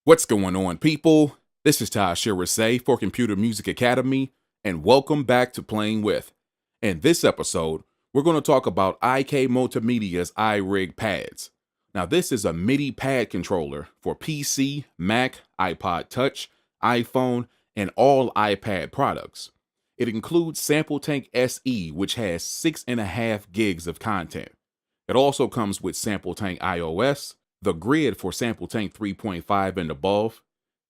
What's going on, people? This is Ty Shirazay for Computer Music Academy, and welcome back to Playing With. In this episode, we're going to talk about IK Multimedia's iRig pads. Now, this is a MIDI pad controller for PC, Mac, iPod Touch, iPhone, and all iPad products. It includes Sampletank SE, which has 6.5 gigs of content. It also comes with Sampletank iOS, the grid for Sampletank 3.5 and above,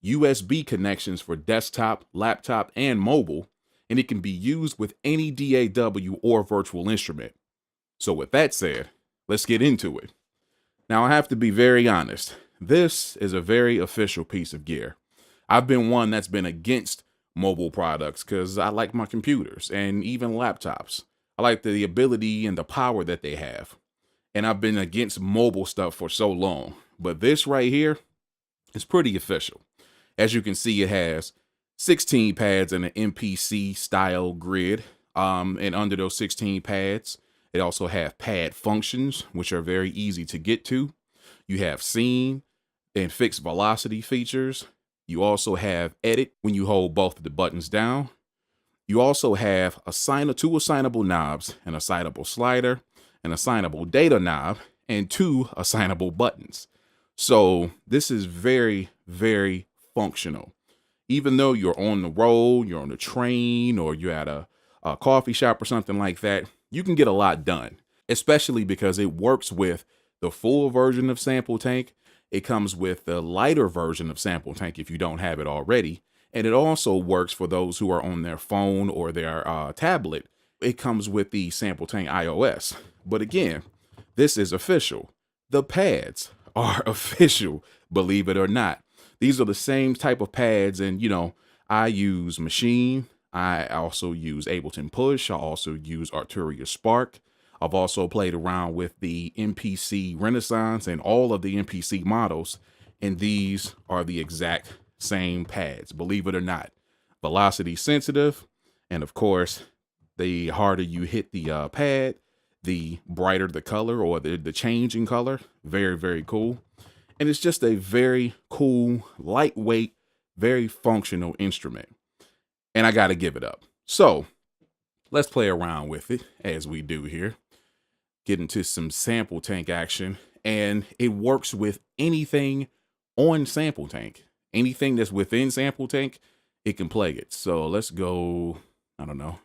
USB connections for desktop, laptop, and mobile, and it can be used with any DAW or virtual instrument. So with that said, let's get into it. Now I have to be very honest, this is a very official piece of gear. I've been one that's been against mobile products because I like my computers and even laptops. I like the ability and the power that they have. And I've been against mobile stuff for so long. But this right here is pretty official. As you can see, it has 16 pads in an MPC style grid. And under those 16 pads, it also have pad functions, which are very easy to get to. You have scene and fixed velocity features. You also have edit when you hold both of the buttons down. You also have two assignable knobs, an assignable slider, an assignable data knob, and 2 assignable buttons. So this is very, very functional. Even though you're on the road, you're on the train, or you're at a coffee shop or something like that, you can get a lot done, especially because it works with the full version of Sampletank. It comes with the lighter version of Sampletank if you don't have it already. And it also works for those who are on their phone or their tablet. It comes with the Sampletank iOS. But again, this is official. The pads are official, believe it or not. These are the same type of pads, and I use Machine. I also use Ableton Push. I also use Arturia Spark. I've also played around with the MPC Renaissance and all of the MPC models, and these are the exact same pads, believe it or not. Velocity sensitive, and of course, the harder you hit the pad, the brighter the color or the change in color. Very, very cool. And it's just a very cool, lightweight, very functional instrument. And I got to give it up. So let's play around with it as we do here. Get into some Sampletank action. And it works with anything on Sampletank. Anything that's within Sampletank, it can play it. So let's go, I don't know,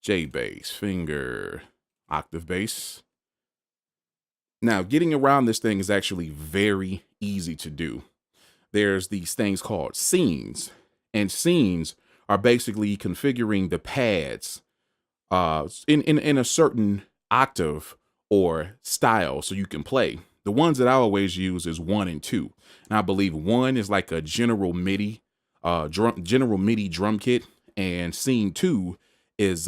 J bass, finger, octave bass. Now, getting around this thing is actually very easy to do. There's these things called scenes, and scenes are basically configuring the pads in a certain octave or style so you can play. The ones that I always use is 1 and 2. And I believe 1 is like a general MIDI drum kit, and scene 2 is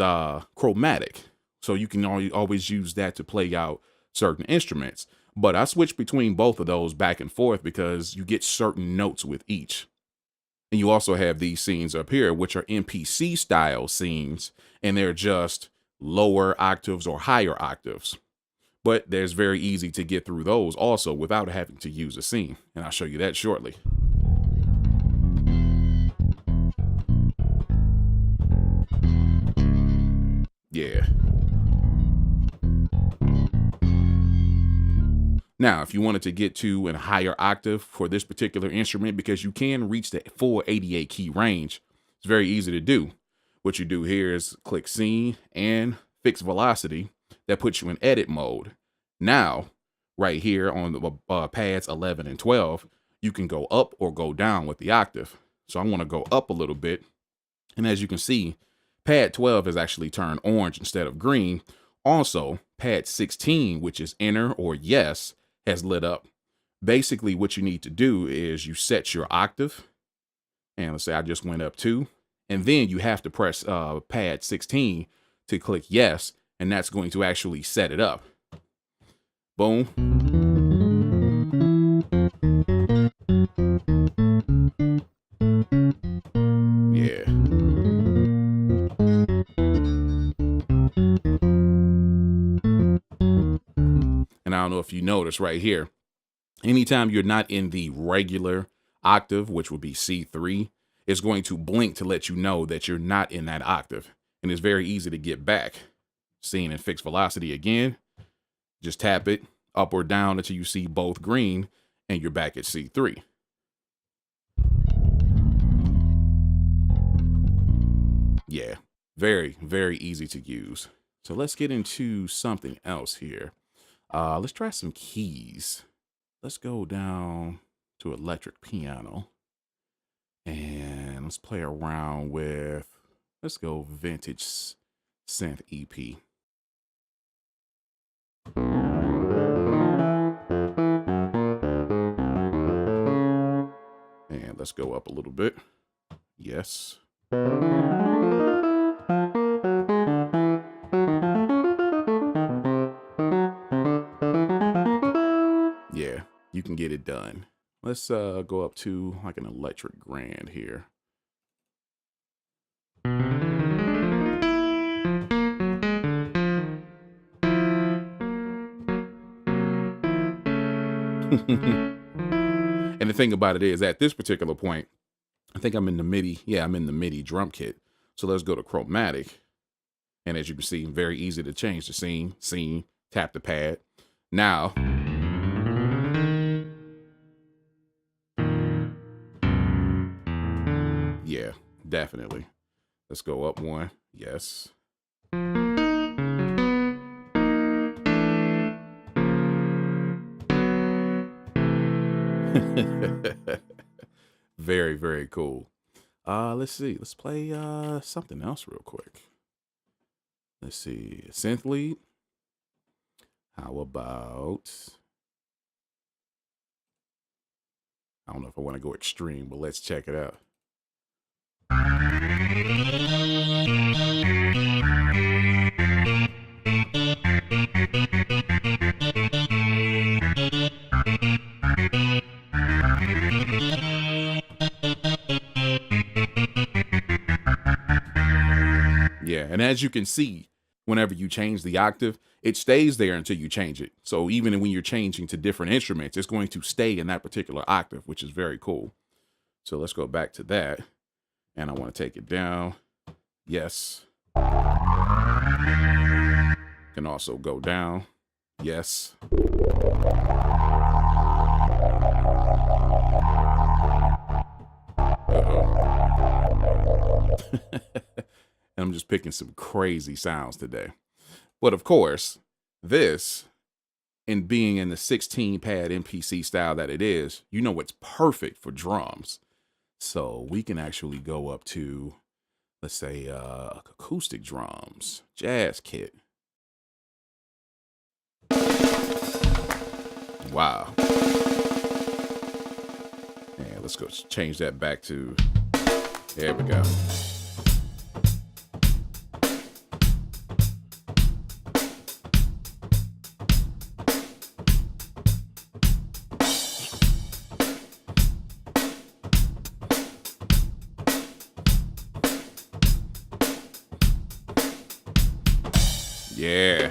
chromatic. So you can always use that to play out certain instruments. But I switch between both of those back and forth because you get certain notes with each. And you also have these scenes up here, which are MPC style scenes, and they're just lower octaves or higher octaves. But there's very easy to get through those also without having to use a scene. And I'll show you that shortly. Yeah. Now, if you wanted to get to a higher octave for this particular instrument, because you can reach the full 88 key range, it's very easy to do. What you do here is click scene and fix velocity. That puts you in edit mode. Now, right here on the pads 11 and 12, you can go up or go down with the octave. So I want to go up a little bit. And as you can see, pad 12 is actually turned orange instead of green. Also, pad 16, which is enter or yes, has lit up. Basically, what you need to do is you set your octave. And let's say I just went up 2. And then you have to press pad 16 to click yes. And that's going to actually set it up. Boom. Yeah. And I don't know if you notice right here, anytime you're not in the regular octave, which would be C3, is going to blink to let you know that you're not in that octave. And it's very easy to get back. Seeing in fixed velocity again, just tap it up or down until you see both green and you're back at C3. Yeah, very, very easy to use. So let's get into something else here. Let's try some keys. Let's go down to electric piano and let's play around with, let's go vintage synth EP. And let's go up a little bit. Yes. Yeah, you can get it done. Let's go up to like an electric grand here. And the thing about it is, at this particular point, I think I'm in the MIDI. Yeah, I'm in the MIDI drum kit. So let's go to chromatic. And as you can see, very easy to change the scene, tap the pad. Now, yeah, definitely. Let's go up one. Yes. Very, very cool. Let's see. Let's play something else real quick. Let's see. Synth lead. How about, I don't know if I want to go extreme, but let's check it out. Yeah, and as you can see, whenever you change the octave, it stays there until you change it. So even when you're changing to different instruments, it's going to stay in that particular octave, which is very cool. So let's go back to that. And I want to take it down. Yes. Can also go down. Yes. And I'm just picking some crazy sounds today. But of course, this, and being in the 16 pad MPC style that it is, you know it's perfect for drums. So we can actually go up to, let's say, acoustic drums, jazz kit. Wow. And let's go change that back to, there we go. Yeah.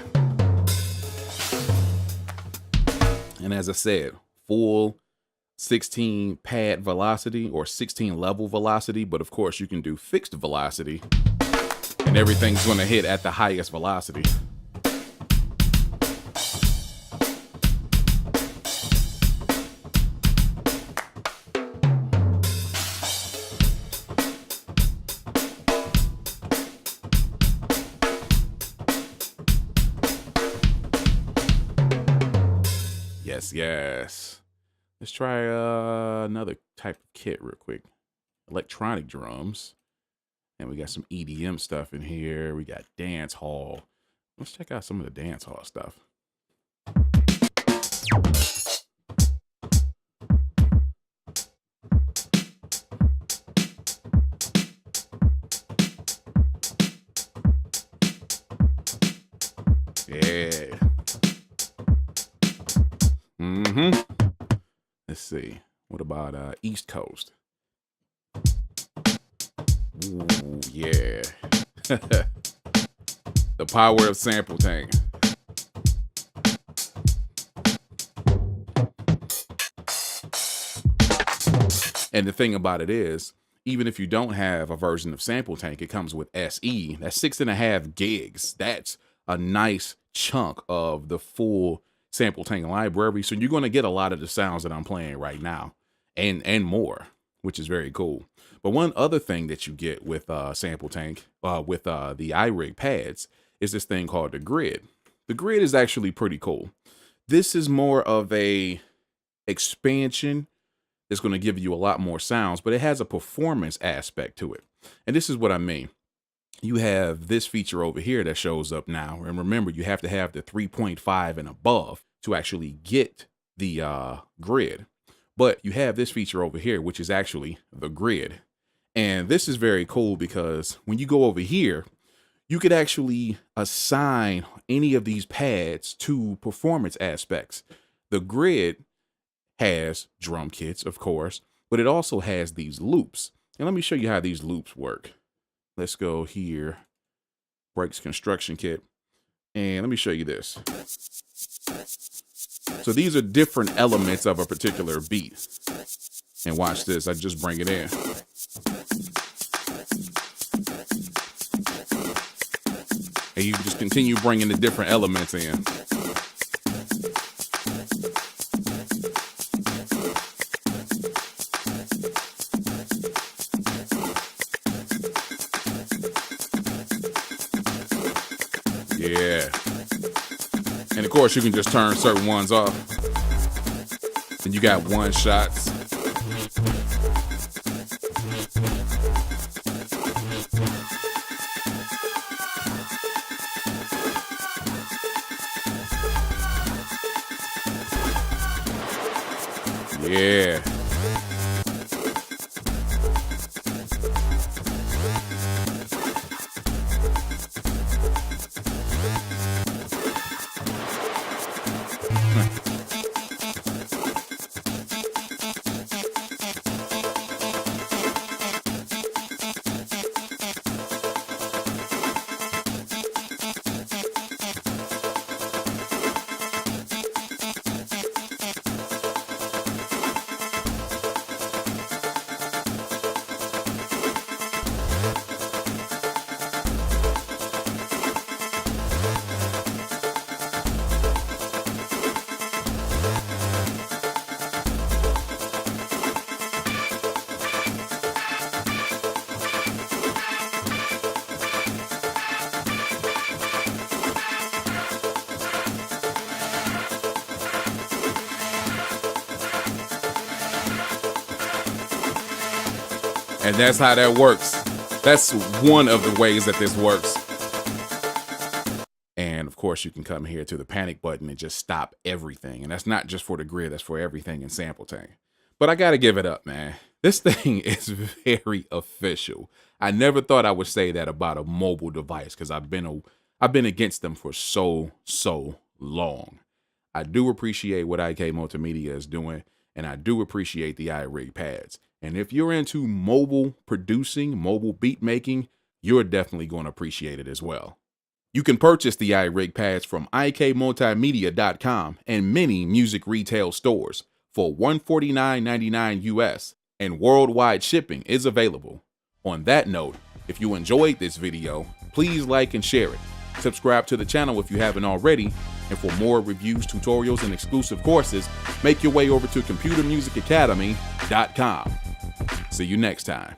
And as I said, full 16 pad velocity or 16 level velocity, but of course you can do fixed velocity and everything's going to hit at the highest velocity. Yes. Let's try another type of kit real quick. Electronic drums. And we got some EDM stuff in here. We got dance hall. Let's check out some of the dance hall stuff. Yeah. Let's see. What about East Coast? Ooh, yeah. The power of Sampletank. And the thing about it is, even if you don't have a version of Sampletank, it comes with SE. That's 6.5 gigs. That's a nice chunk of the full Sampletank library. So you're going to get a lot of the sounds that I'm playing right now and more, which is very cool. But one other thing that you get with Sampletank, with the iRig pads, is this thing called the grid. The grid is actually pretty cool. This is more of a expansion. It's going to give you a lot more sounds, but it has a performance aspect to it. And this is what I mean. You have this feature over here that shows up now. And remember, you have to have the 3.5 and above to actually get the grid. But you have this feature over here, which is actually the grid. And this is very cool because when you go over here, you could actually assign any of these pads to performance aspects. The grid has drum kits, of course, but it also has these loops. And let me show you how these loops work. Let's go here, Breaks Construction Kit, and let me show you this. So these are different elements of a particular beat. And watch this, I just bring it in. And you just continue bringing the different elements in. Yeah. And of course, you can just turn certain ones off. And you got one shots. Yeah. And that's how that works. That's one of the ways that this works. And of course, you can come here to the panic button and just stop everything. And that's not just for the grid, that's for everything in Sampletank. But I gotta give it up, man. This thing is very official. I never thought I would say that about a mobile device because I've been against them for so long. I do appreciate what IK Multimedia is doing, and I do appreciate the iRig pads. And if you're into mobile producing, mobile beat making, you're definitely going to appreciate it as well. You can purchase the iRig pads from IKMultimedia.com and many music retail stores for $149.99 US, and worldwide shipping is available. On that note, if you enjoyed this video, please like and share it. Subscribe to the channel if you haven't already, and for more reviews, tutorials, and exclusive courses, make your way over to computermusicacademy.com. See you next time.